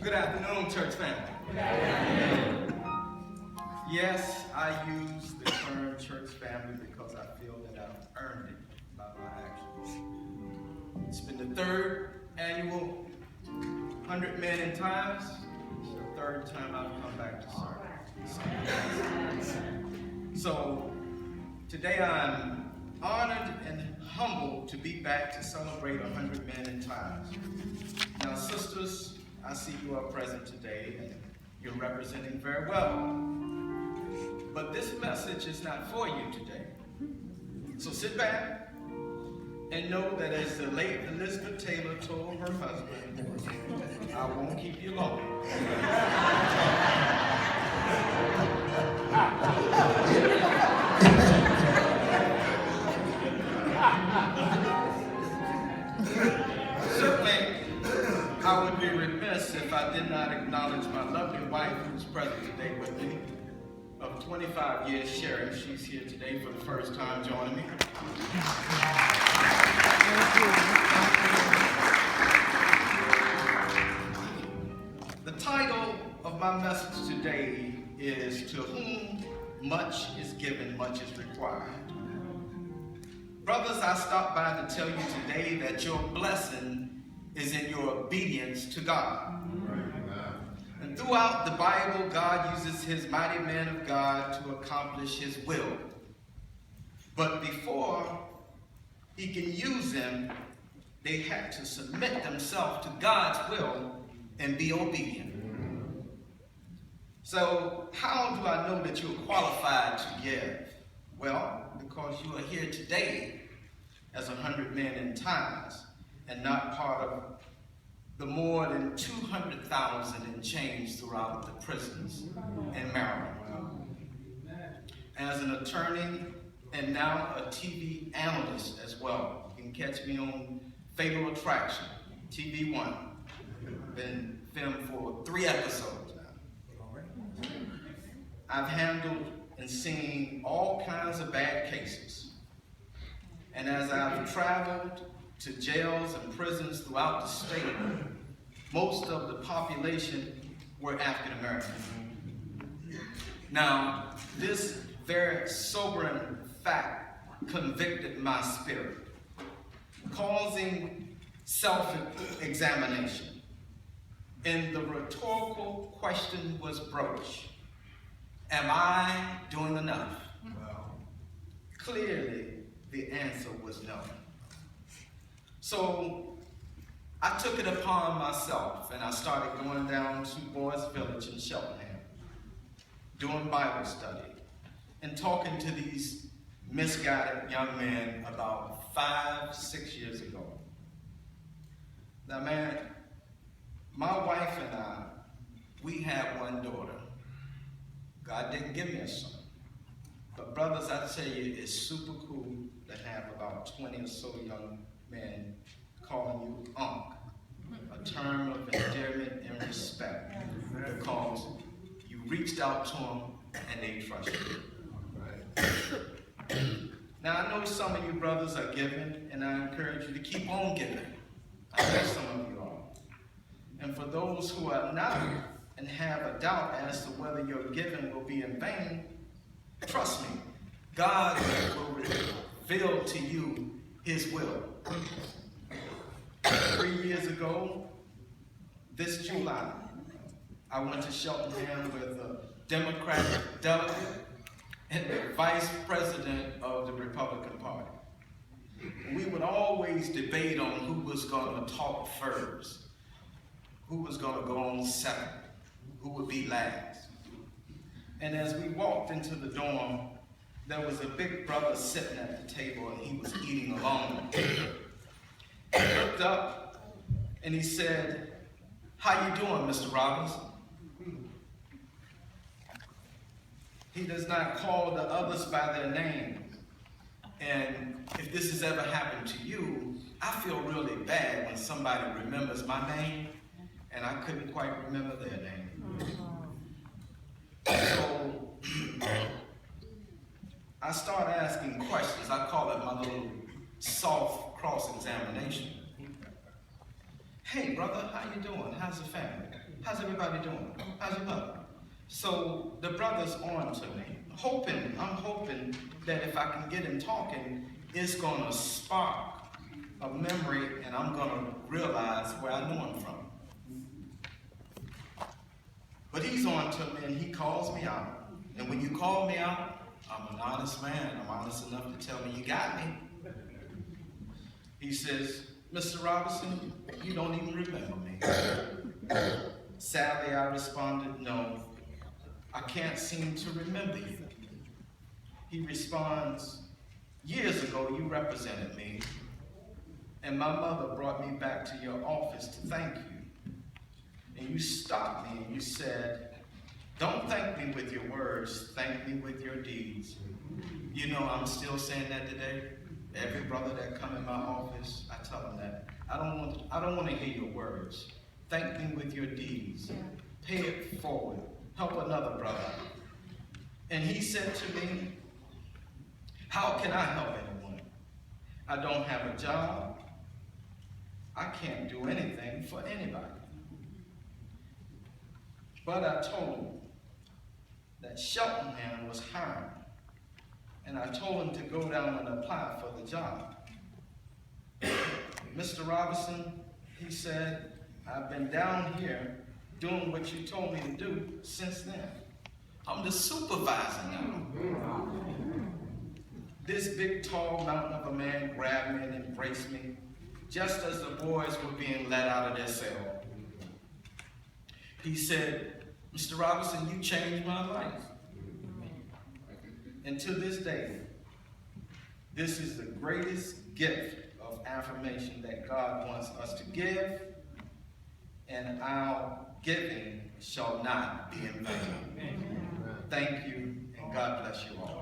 Good afternoon, church family. Good afternoon. Yes, I use the term church family because I feel that I've earned it by my actions. It's been the third annual 100 Men in Times. It's the third time I've come back to serve. So today I'm honored and humbled to be back to celebrate 100 Men in Times. Now, sisters, I see you are present today and you're representing very well. But this message is not for you today. So sit back and know that as the late Elizabeth Taylor told her husband, I won't keep you long. Certainly, I would be remiss if I did not acknowledge my lovely wife who's present today with me. Of 25 years sharing, she's here today for the first time joining me. The title of my message today is To Whom Much is Given, Much is Required. Brothers, I stopped by to tell you today that your blessing is in your obedience to God. And throughout the Bible, God uses his mighty men of God to accomplish his will. But before he can use them, they had to submit themselves to God's will and be obedient. So how do I know that you're qualified to give? Well, because you are here today as 100 Men in Times and not part of the more than 200,000 and change throughout the prisons in Maryland. As an attorney and now a TV analyst as well. You can catch me on Fatal Attraction, TV One. Been filmed for 3 episodes now. I've handled and seen all kinds of bad cases. And as I've traveled to jails and prisons throughout the state, most of the population were African American. Now, this very sobering fact convicted my spirit, causing self-examination. And the rhetorical question was broached: am I doing enough? Well, clearly, the answer was no. So I took it upon myself and I started going down to Boys Village in Cheltenham, doing Bible study and talking to these misguided young men about 5-6 years ago. Now, man, my wife and I, we have one daughter. God didn't give me a son. But brothers, I tell you, it's super cool to have about 20 or so young men calling you Unc, a term of endearment and respect, because you reached out to them and they trusted you. Now, I know some of you brothers are giving, and I encourage you to keep on giving. I know some of you are. And for those who are not and have a doubt as to whether your giving will be in vain, trust me, God will reveal to you his will. 3 years ago, this July, I went to Cheltenham with a Democratic delegate and the vice president of the Republican Party. We would always debate on who was going to talk first, who was going to go on second, who would be last. And as we walked into the dorm, there was a big brother sitting at the table and he was eating alone. He looked up and he said, "How you doing, Mr. Robinson?" He does not call the others by their name. And if this has ever happened to you, I feel really bad when somebody remembers my name and I couldn't quite remember their name. So I start asking questions. I call it my little soft cross-examination. hey brother, how you doing? How's the family? How's everybody doing? How's your mother? So the brother's on to me, I'm hoping that if I can get him talking, it's gonna spark a memory and I'm gonna realize where I know him from. But he's on to me and he calls me out. And when you call me out, I'm an honest man. I'm honest enough to tell me you got me. He says, Mr. Robinson, you don't even remember me. Sadly, I responded, no, I can't seem to remember you. He responds, years ago you represented me, and my mother brought me back to your office to thank you. And you stopped me and you said, don't thank me with your words, thank me with your deeds. You know, I'm still saying that today. Every brother that come in my office, I tell them that. I don't want to hear your words. Thank me with your deeds. Pay it forward. Help another brother. And he said to me, how can I help anyone? I don't have a job. I can't do anything for anybody. But I told him that Cheltenham was hiring. And I told him to go down and apply for the job. Mr. Robinson, he said, I've been down here doing what you told me to do since then. I'm the supervisor now. This big, tall mountain of a man grabbed me and embraced me, just as the boys were being let out of their cell. He said, Mr. Robinson, you changed my life. And to this day, this is the greatest gift of affirmation that God wants us to give, and our giving shall not be in vain. Thank you, and God bless you all.